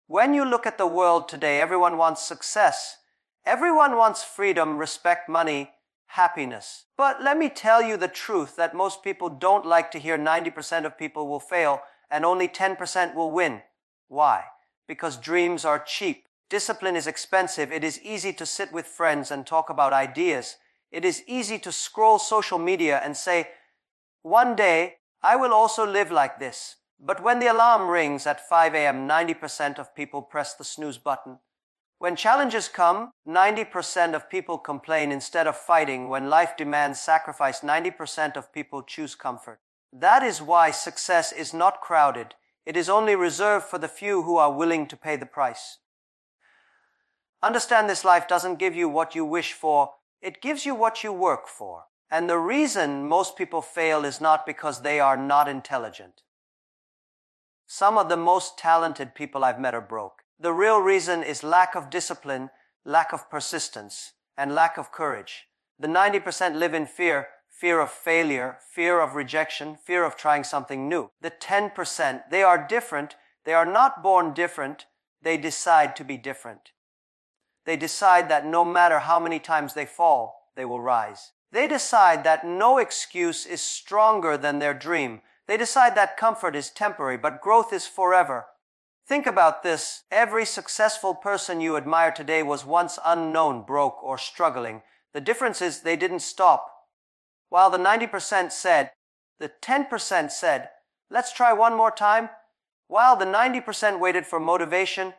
When you look at the world today, everyone wants success. Everyone wants freedom, respect, money, happiness. But let me tell you the truth that most people don't like to hear. 90% of people will fail and only 10% will win. Why? Because dreams are cheap. Discipline is expensive. It is easy to sit with friends and talk about ideas. It is easy to scroll social media and say, one day I will also live like this. But when the alarm rings at 5 a.m., 90% of people press the snooze button. When challenges come, 90% of people complain instead of fighting. When life demands sacrifice, 90% of people choose comfort. That is why success is not crowded. It is only reserved for the few who are willing to pay the price. Understand, this life doesn't give you what you wish for. It gives you what you work for. And the reason most people fail is not because they are not intelligent. Some of the most talented people I've met are broke. The real reason is lack of discipline, lack of persistence, and lack of courage. The 90% live in fear. Fear of failure, fear of rejection, fear of trying something new. The 10%, they are different. They are not born different. They decide to be different. They decide that no matter how many times they fall, they will rise. They decide that no excuse is stronger than their dream. They decide that comfort is temporary, but growth is forever. Think about this. Every successful person you admire today was once unknown, broke, or struggling. The difference is they didn't stop. While the 90% said, the 10% said, let's try one more time. While the 90% waited for motivation,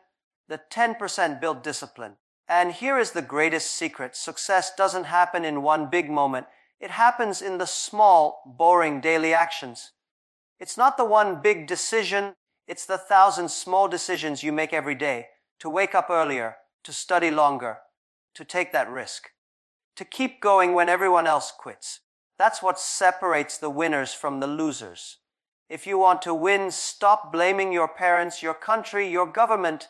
the 10% built discipline. And here is the greatest secret. Success doesn't happen in one big moment. It happens in the small, boring daily actions. It's not the one big decision. It's the 1,000 small decisions you make every day. To wake up earlier, to study longer, to take that risk, to keep going when everyone else quits. That's what separates the winners from the losers. If you want to win, stop blaming your parents, your country, your government,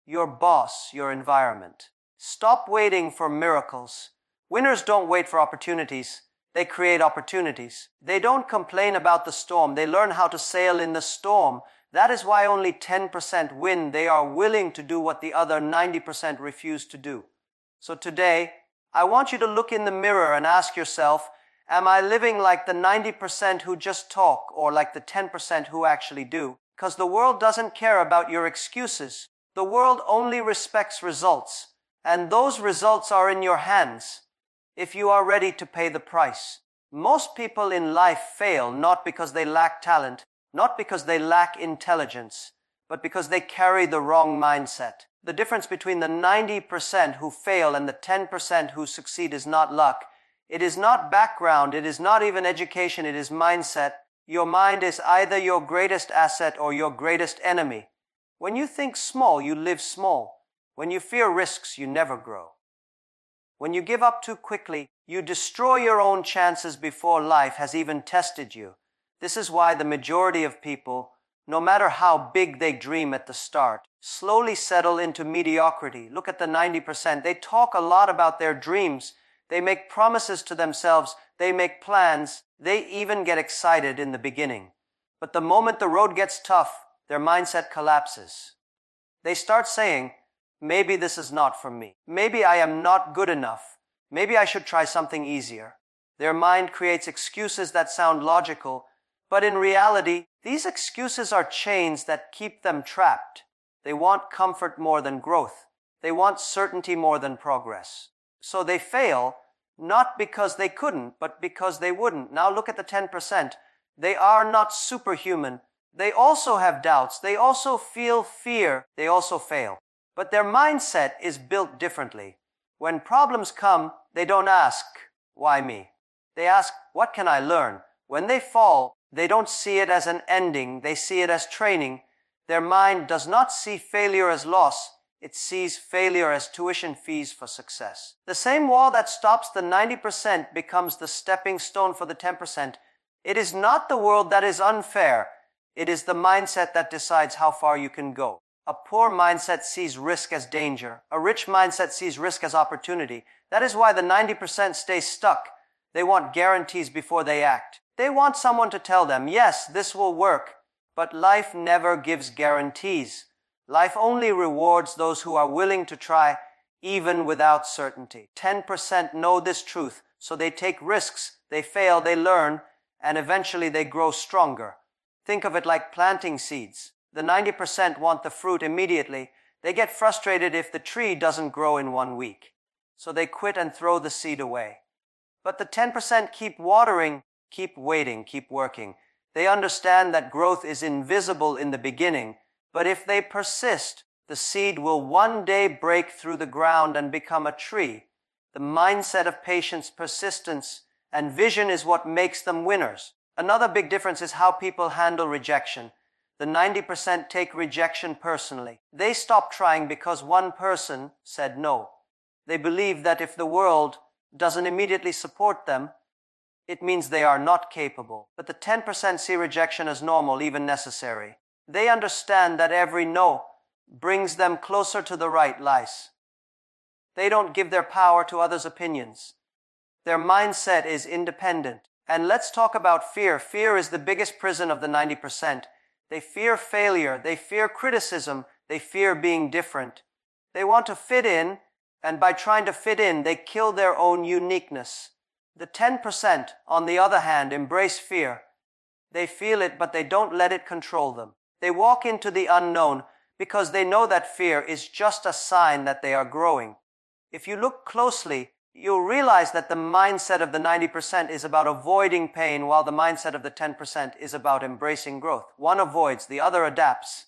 your boss, your environment. Stop waiting for miracles. Winners don't wait for opportunities. They create opportunities. They don't complain about the storm. They learn how to sail in the storm. That is why only 10% win. They are willing to do what the other 90% refuse to do. So today, I want you to look in the mirror and ask yourself, am I living like the 90% who just talk, or like the 10% who actually do? Because the world doesn't care about your excuses. The world only respects results. And those results are in your hands, if you are ready to pay the price. Most people in life fail not because they lack talent, not because they lack intelligence, but because they carry the wrong mindset. The difference between the 90% who fail and the 10% who succeed is not luck. It is not background. It is not even education. It is mindset. Your mind is either your greatest asset or your greatest enemy. When you think small, you live small. When you fear risks, you never grow. When you give up too quickly, you destroy your own chances before life has even tested you. This is why the majority of people, no matter how big they dream at the start, slowly settle into mediocrity. Look at the 90%. They talk a lot about their dreams. They make promises to themselves. They make plans. They even get excited in the beginning. But the moment the road gets tough, their mindset collapses. They start saying, maybe this is not for me. Maybe I am not good enough. Maybe I should try something easier. Their mind creates excuses that sound logical, but in reality, these excuses are chains that keep them trapped. They want comfort more than growth. They want certainty more than progress. So they fail, not because they couldn't, but because they wouldn't. Now look at the 10%. They are not superhuman. They also have doubts. They also feel fear. They also fail. But their mindset is built differently. When problems come, they don't ask, why me? They ask, what can I learn? When they fall, they don't see it as an ending. They see it as training. Their mind does not see failure as loss. It sees failure as tuition fees for success. The same wall that stops the 90% becomes the stepping stone for the 10%. It is not the world that is unfair. It is the mindset that decides how far you can go. A poor mindset sees risk as danger. A rich mindset sees risk as opportunity. That is why the 90% stay stuck. They want guarantees before they act. They want someone to tell them, yes, this will work. But life never gives guarantees. Life only rewards those who are willing to try, even without certainty. 10% know this truth, so they take risks, they fail, they learn, and eventually they grow stronger. Think of it like planting seeds. The 90% want the fruit immediately. They get frustrated if the tree doesn't grow in 1 week, so they quit and throw the seed away. But the 10% keep watering, keep waiting, keep working. They understand that growth is invisible in the beginning, but if they persist, the seed will one day break through the ground and become a tree. The mindset of patience, persistence, and vision is what makes them winners. Another big difference is how people handle rejection. The 90% take rejection personally. They stop trying because one person said no. They believe that if the world doesn't immediately support them, it means they are not capable. But the 10% see rejection as normal, even necessary. They understand that every no brings them closer to the right life. They don't give their power to others' opinions. Their mindset is independent. And let's talk about fear. Fear is the biggest prison of the 90%. They fear failure. They fear criticism. They fear being different. They want to fit in, and by trying to fit in, they kill their own uniqueness. The 10%, on the other hand, embrace fear. They feel it, but they don't let it control them. They walk into the unknown because they know that fear is just a sign that they are growing. If you look closely, you'll realize that the mindset of the 90% is about avoiding pain, while the mindset of the 10% is about embracing growth. One avoids, the other adapts.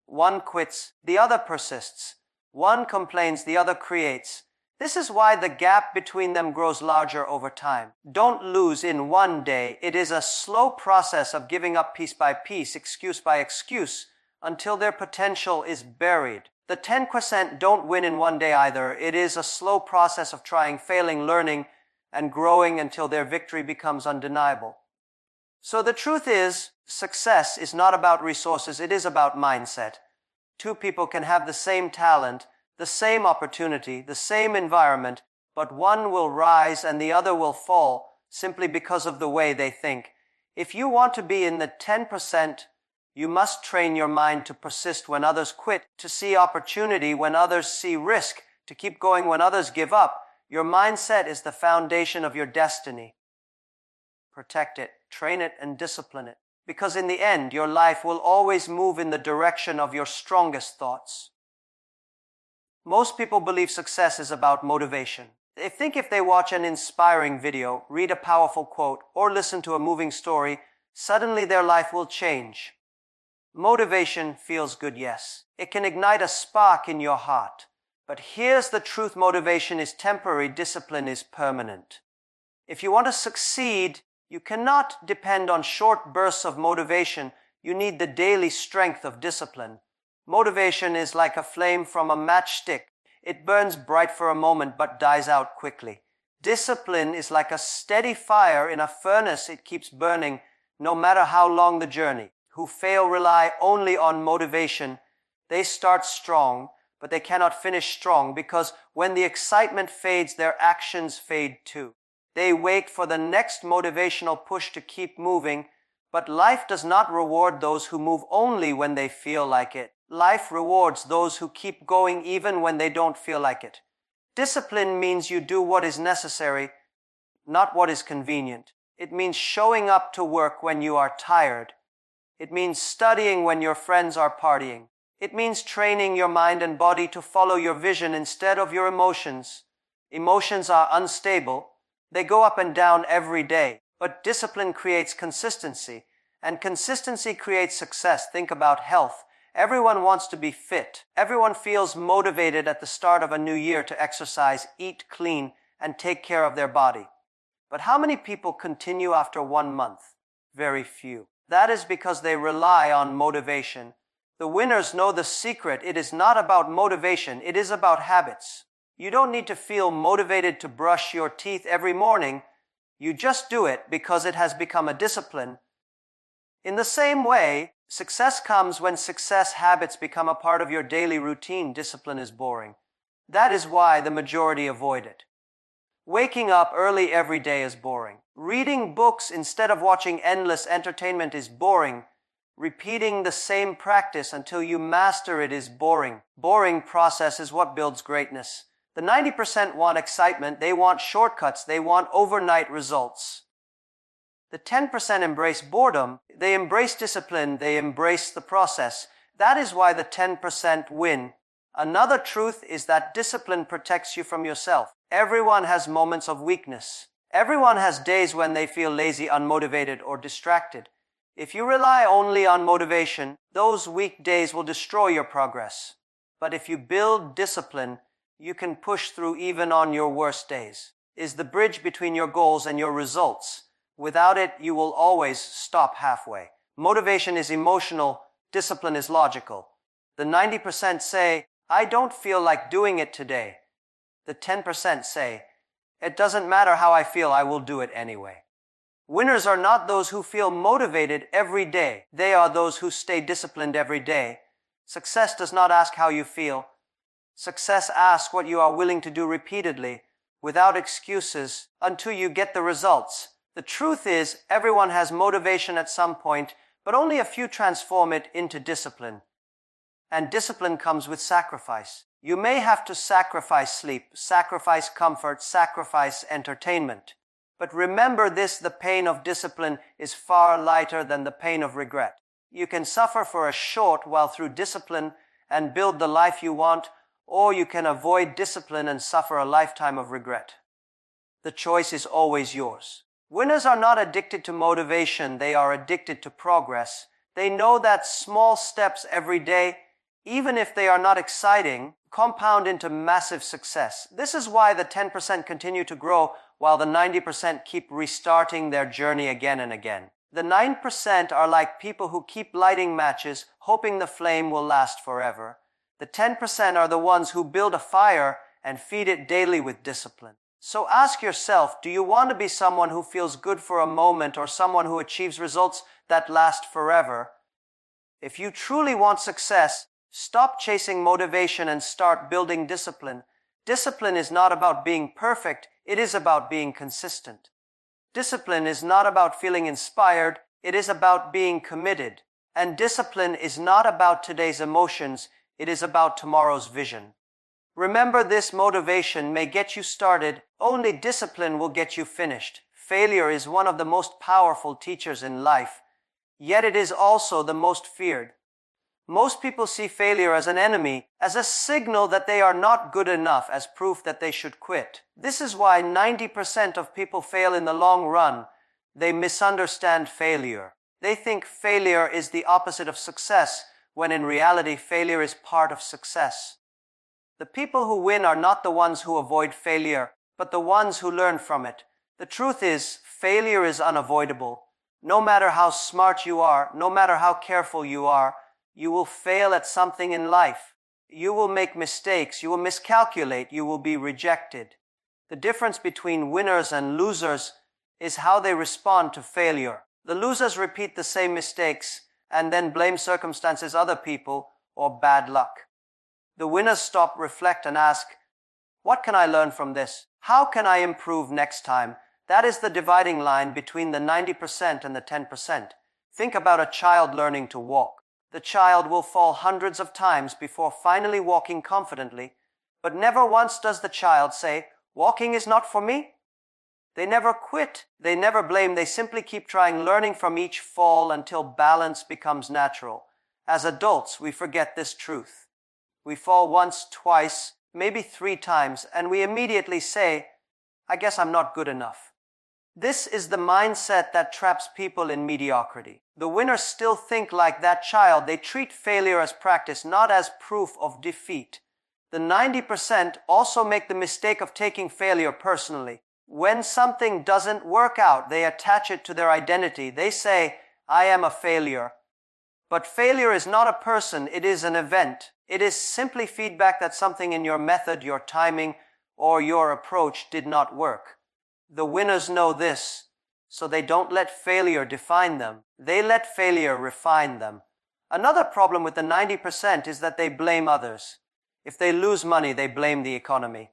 One quits, the other persists. One complains, the other creates. This is why the gap between them grows larger over time. Don't lose in one day. It is a slow process of giving up piece by piece, excuse by excuse, until their potential is buried. The 10% don't win in one day either. It is a slow process of trying, failing, learning, and growing until their victory becomes undeniable. So the truth is, success is not about resources, it is about mindset. Two people can have the same talent, the same opportunity, the same environment, but one will rise and the other will fall simply because of the way they think. If you want to be in the 10%, you must train your mind to persist when others quit, to see opportunity when others see risk, to keep going when others give up. Your mindset is the foundation of your destiny. Protect it, train it, and discipline it. Because in the end, your life will always move in the direction of your strongest thoughts. Most people believe success is about motivation. They think if they watch an inspiring video, read a powerful quote, or listen to a moving story, suddenly their life will change. Motivation feels good, yes. It can ignite a spark in your heart. But here's the truth: motivation is temporary, discipline is permanent. If you want to succeed, you cannot depend on short bursts of motivation. You need the daily strength of discipline. Motivation is like a flame from a matchstick. It burns bright for a moment but dies out quickly. Discipline is like a steady fire in a furnace. It keeps burning no matter how long the journey. Who fail rely only on motivation. They start strong, but they cannot finish strong, because when the excitement fades, their actions fade too. They wait for the next motivational push to keep moving, but life does not reward those who move only when they feel like it. Life rewards those who keep going even when they don't feel like it. Discipline means you do what is necessary, not what is convenient. It means showing up to work when you are tired. It means studying when your friends are partying. It means training your mind and body to follow your vision instead of your emotions. Emotions are unstable. They go up and down every day. But discipline creates consistency, and consistency creates success. Think about health. Everyone wants to be fit. Everyone feels motivated at the start of a new year to exercise, eat clean, and take care of their body. But how many people continue after 1 month? Very few. That is because they rely on motivation. The winners know the secret. It is not about motivation. It is about habits. You don't need to feel motivated to brush your teeth every morning. You just do it because it has become a discipline. In the same way, success comes when success habits become a part of your daily routine. Discipline is boring. That is why the majority avoid it. Waking up early every day is boring. Reading books instead of watching endless entertainment is boring. Repeating the same practice until you master it is boring. Boring process is what builds greatness. The 90% want excitement, they want shortcuts, they want overnight results. The 10% embrace boredom, they embrace discipline, they embrace the process. That is why the 10% win. Another truth is that discipline protects you from yourself. Everyone has moments of weakness. Everyone has days when they feel lazy, unmotivated, or distracted. If you rely only on motivation, those weak days will destroy your progress. But if you build discipline, you can push through even on your worst days. It is the bridge between your goals and your results. Without it, you will always stop halfway. Motivation is emotional, discipline is logical. The 90% say, I don't feel like doing it today. The 10% say, it doesn't matter how I feel, I will do it anyway. Winners are not those who feel motivated every day. They are those who stay disciplined every day. Success does not ask how you feel. Success asks what you are willing to do repeatedly, without excuses, until you get the results. The truth is, everyone has motivation at some point, but only a few transform it into discipline. And discipline comes with sacrifice. You may have to sacrifice sleep, sacrifice comfort, sacrifice entertainment. But remember this, the pain of discipline is far lighter than the pain of regret. You can suffer for a short while through discipline and build the life you want, or you can avoid discipline and suffer a lifetime of regret. The choice is always yours. Winners are not addicted to motivation, they are addicted to progress. They know that small steps every day, even if they are not exciting, compound into massive success. This is why the 10% continue to grow while the 90% keep restarting their journey again and again. The 9% are like people who keep lighting matches, hoping the flame will last forever. The 10% are the ones who build a fire and feed it daily with discipline. So ask yourself, do you want to be someone who feels good for a moment or someone who achieves results that last forever? If you truly want success, stop chasing motivation and start building discipline. Discipline is not about being perfect, it is about being consistent. Discipline is not about feeling inspired, it is about being committed. And discipline is not about today's emotions, it is about tomorrow's vision. Remember, this motivation may get you started, only discipline will get you finished. Failure is one of the most powerful teachers in life, yet it is also the most feared. Most people see failure as an enemy, as a signal that they are not good enough, as proof that they should quit. This is why 90% of people fail in the long run. They misunderstand failure. They think failure is the opposite of success, when in reality failure is part of success. The people who win are not the ones who avoid failure, but the ones who learn from it. The truth is, failure is unavoidable. No matter how smart you are, no matter how careful you are, you will fail at something in life. You will make mistakes, you will miscalculate, you will be rejected. The difference between winners and losers is how they respond to failure. The losers repeat the same mistakes and then blame circumstances, other people, or bad luck. The winners stop, reflect, and ask, what can I learn from this? How can I improve next time? That is the dividing line between the 90% and the 10%. Think about a child learning to walk. The child will fall hundreds of times before finally walking confidently, but never once does the child say, walking is not for me. They never quit, they never blame, they simply keep trying, learning from each fall until balance becomes natural. As adults, we forget this truth. We fall once, twice, maybe 3 times, and we immediately say, I guess I'm not good enough. This is the mindset that traps people in mediocrity. The winners still think like that child. They treat failure as practice, not as proof of defeat. The 90% also make the mistake of taking failure personally. When something doesn't work out, they attach it to their identity. They say, I am a failure. But failure is not a person, it is an event. It is simply feedback that something in your method, your timing, or your approach did not work. The winners know this, so they don't let failure define them. They let failure refine them. Another problem with the 90% is that they blame others. If they lose money, they blame the economy.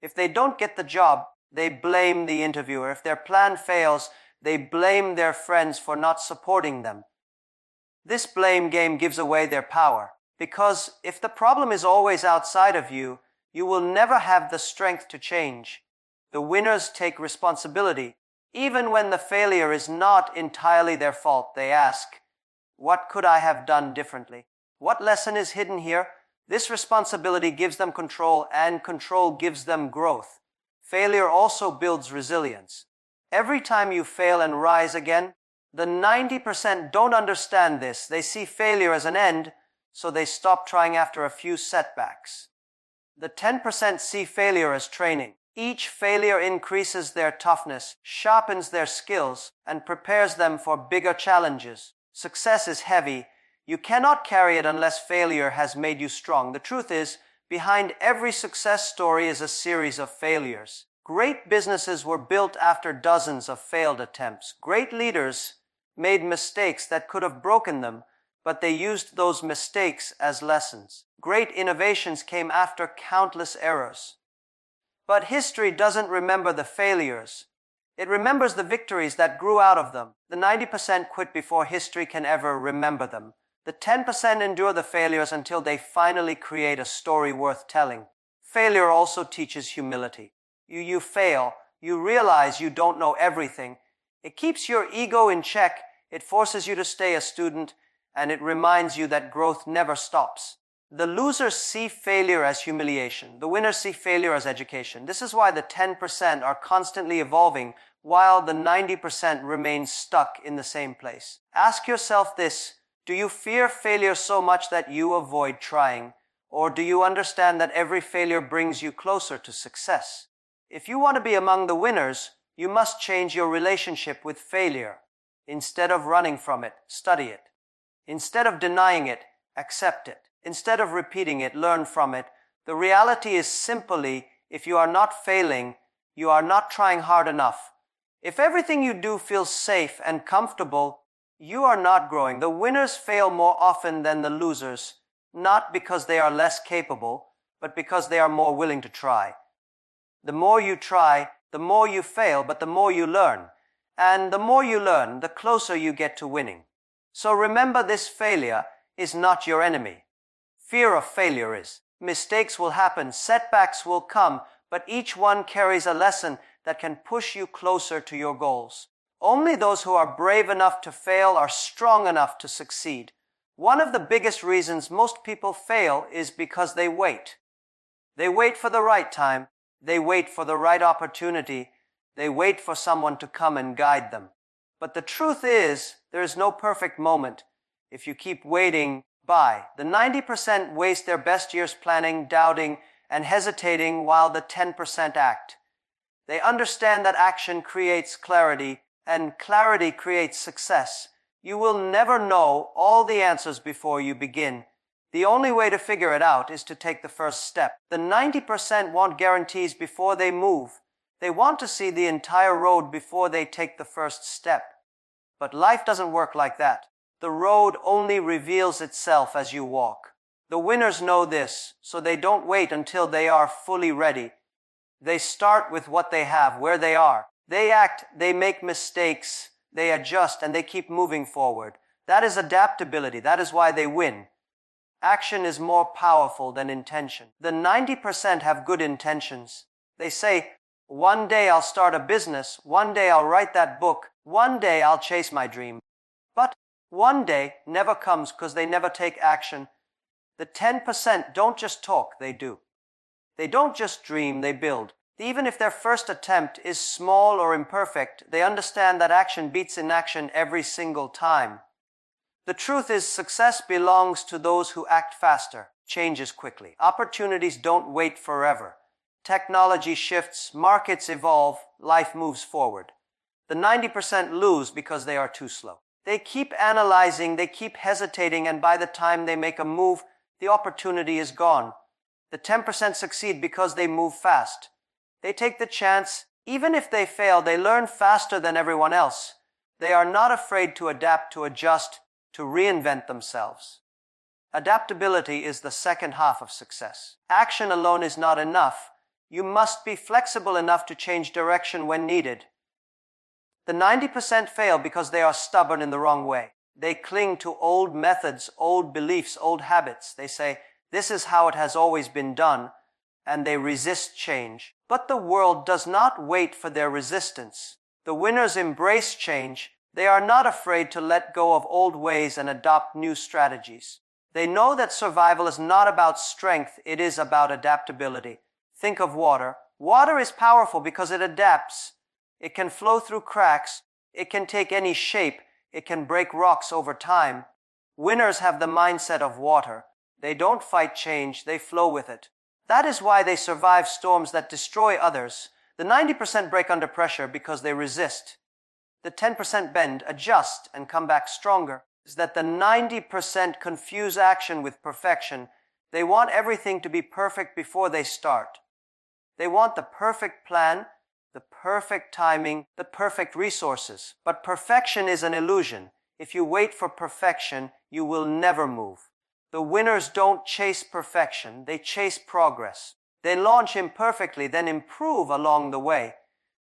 If they don't get the job, they blame the interviewer. If their plan fails, they blame their friends for not supporting them. This blame game gives away their power, because if the problem is always outside of you, you will never have the strength to change. The winners take responsibility. Even when the failure is not entirely their fault, they ask, what could I have done differently? What lesson is hidden here? This responsibility gives them control, and control gives them growth. Failure also builds resilience. Every time you fail and rise again, the 90% don't understand this. They see failure as an end, so they stop trying after a few setbacks. The 10% see failure as training. Each failure increases their toughness, sharpens their skills, and prepares them for bigger challenges. Success is heavy. You cannot carry it unless failure has made you strong. The truth is, behind every success story is a series of failures. Great businesses were built after dozens of failed attempts. Great leaders made mistakes that could have broken them, but they used those mistakes as lessons. Great innovations came after countless errors. But history doesn't remember the failures. It remembers the victories that grew out of them. The 90% quit before history can ever remember them. The 10% endure the failures until they finally create a story worth telling. Failure also teaches humility. You fail. You realize you don't know everything. It keeps your ego in check. It forces you to stay a student, and it reminds you that growth never stops. The losers see failure as humiliation. The winners see failure as education. This is why the 10% are constantly evolving, while the 90% remain stuck in the same place. Ask yourself this: do you fear failure so much that you avoid trying? Or do you understand that every failure brings you closer to success? If you want to be among the winners, you must change your relationship with failure. Instead of running from it, study it. Instead of denying it, accept it. Instead of repeating it, learn from it. The reality is simply, if you are not failing, you are not trying hard enough. If everything you do feels safe and comfortable, you are not growing. The winners fail more often than the losers, not because they are less capable, but because they are more willing to try. The more you try, the more you fail, but the more you learn. And the more you learn, the closer you get to winning. So remember, this failure is not your enemy. Fear of failure is. Mistakes will happen, setbacks will come, but each one carries a lesson that can push you closer to your goals. Only those who are brave enough to fail are strong enough to succeed. One of the biggest reasons most people fail is because they wait. They wait for the right time. They wait for the right opportunity. They wait for someone to come and guide them. But the truth is, there is no perfect moment. If you keep waiting, the 90% waste their best years planning, doubting, and hesitating, while the 10% act. They understand that action creates clarity, and clarity creates success. You will never know all the answers before you begin. The only way to figure it out is to take the first step. The 90% want guarantees before they move. They want to see the entire road before they take the first step. But life doesn't work like that. The road only reveals itself as you walk. The winners know this, so they don't wait until they are fully ready. They start with what they have, where they are. They act, they make mistakes, they adjust, and they keep moving forward. That is adaptability. That is why they win. Action is more powerful than intention. The 90% have good intentions. They say, one day I'll start a business, one day I'll write that book, one day I'll chase my dream. But one day never comes because they never take action. The 10% don't just talk, they do. They don't just dream, they build. Even if their first attempt is small or imperfect, they understand that action beats inaction every single time. The truth is, success belongs to those who act faster, changes quickly. Opportunities don't wait forever. Technology shifts, markets evolve, life moves forward. The 90% lose because they are too slow. They keep analyzing, they keep hesitating, and by the time they make a move, the opportunity is gone. The 10% succeed because they move fast. They take the chance. Even if they fail, they learn faster than everyone else. They are not afraid to adapt, to adjust, to reinvent themselves. Adaptability is the second half of success. Action alone is not enough. You must be flexible enough to change direction when needed. The 90% fail because they are stubborn in the wrong way. They cling to old methods, old beliefs, old habits. They say, this is how it has always been done, and they resist change. But the world does not wait for their resistance. The winners embrace change. They are not afraid to let go of old ways and adopt new strategies. They know that survival is not about strength, it is about adaptability. Think of water. Water is powerful because it adapts. It can flow through cracks. It can take any shape. It can break rocks over time. Winners have the mindset of water. They don't fight change, they flow with it. That is why they survive storms that destroy others. The 90% break under pressure because they resist. The 10% bend, adjust, and come back stronger. Is that the 90% confuse action with perfection. They want everything to be perfect before they start. They want the perfect plan, the perfect timing, the perfect resources. But perfection is an illusion. If you wait for perfection, you will never move. The winners don't chase perfection, they chase progress. They launch imperfectly, then improve along the way.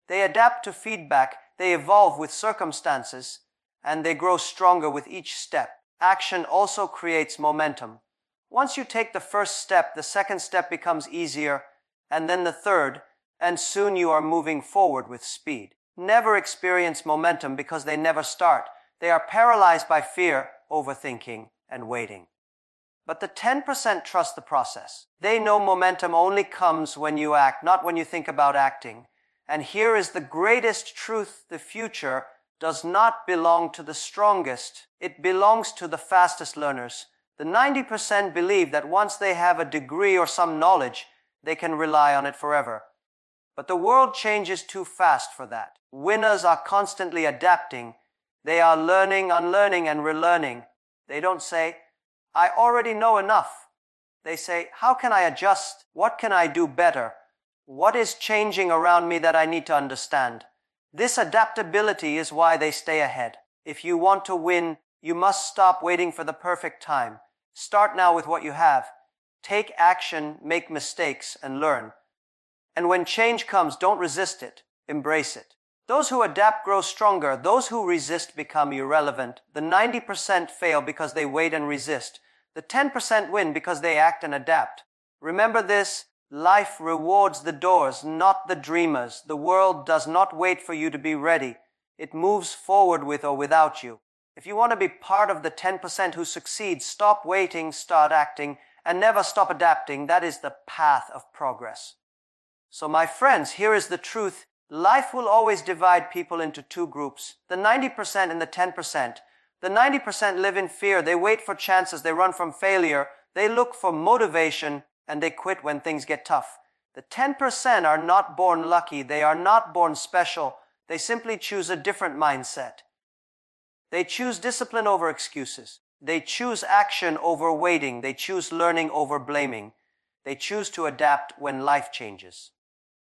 They adapt to feedback, they evolve with circumstances, and they grow stronger with each step. Action also creates momentum. Once you take the first step, the second step becomes easier, and then the third, and soon you are moving forward with speed. Never experience momentum because they never start. They are paralyzed by fear, overthinking, and waiting. But the 10% trust the process. They know momentum only comes when you act, not when you think about acting. And here is the greatest truth: the future does not belong to the strongest. It belongs to the fastest learners. The 90% believe that once they have a degree or some knowledge, they can rely on it forever. But the world changes too fast for that. Winners are constantly adapting. They are learning, unlearning, and relearning. They don't say, I already know enough. They say, how can I adjust? What can I do better? What is changing around me that I need to understand? This adaptability is why they stay ahead. If you want to win, you must stop waiting for the perfect time. Start now with what you have. Take action, make mistakes, and learn. And when change comes, don't resist it. Embrace it. Those who adapt grow stronger. Those who resist become irrelevant. The 90% fail because they wait and resist. The 10% win because they act and adapt. Remember this: life rewards the doers, not the dreamers. The world does not wait for you to be ready. It moves forward with or without you. If you want to be part of the 10% who succeed, stop waiting, start acting, and never stop adapting. That is the path of progress. So my friends, here is the truth. Life will always divide people into two groups, the 90% and the 10%. The 90% live in fear. They wait for chances. They run from failure. They look for motivation, and they quit when things get tough. The 10% are not born lucky. They are not born special. They simply choose a different mindset. They choose discipline over excuses. They choose action over waiting. They choose learning over blaming. They choose to adapt when life changes.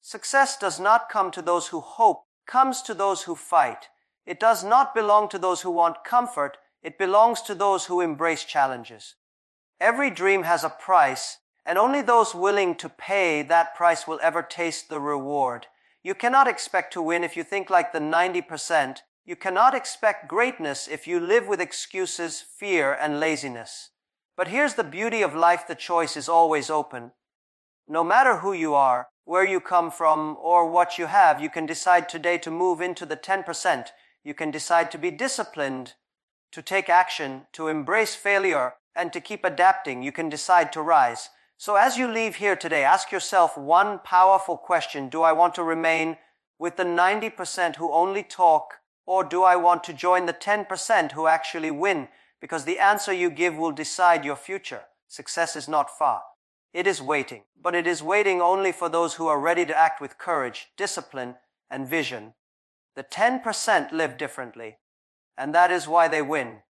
Success does not come to those who hope, it comes to those who fight. It does not belong to those who want comfort. It belongs to those who embrace challenges. Every dream has a price, and only those willing to pay that price will ever taste the reward. You cannot expect to win if you think like the 90%. You cannot expect greatness if you live with excuses, fear, and laziness. But here's the beauty of life: the choice is always open. No matter who you are, where you come from, or what you have, you can decide today to move into the 10%. You can decide to be disciplined, to take action, to embrace failure, and to keep adapting. You can decide to rise. So as you leave here today, ask yourself one powerful question: do I want to remain with the 90% who only talk, or do I want to join the 10% who actually win? Because the answer you give will decide your future. Success is not far. It is waiting, but it is waiting only for those who are ready to act with courage, discipline, and vision. The 10% live differently, and that is why they win.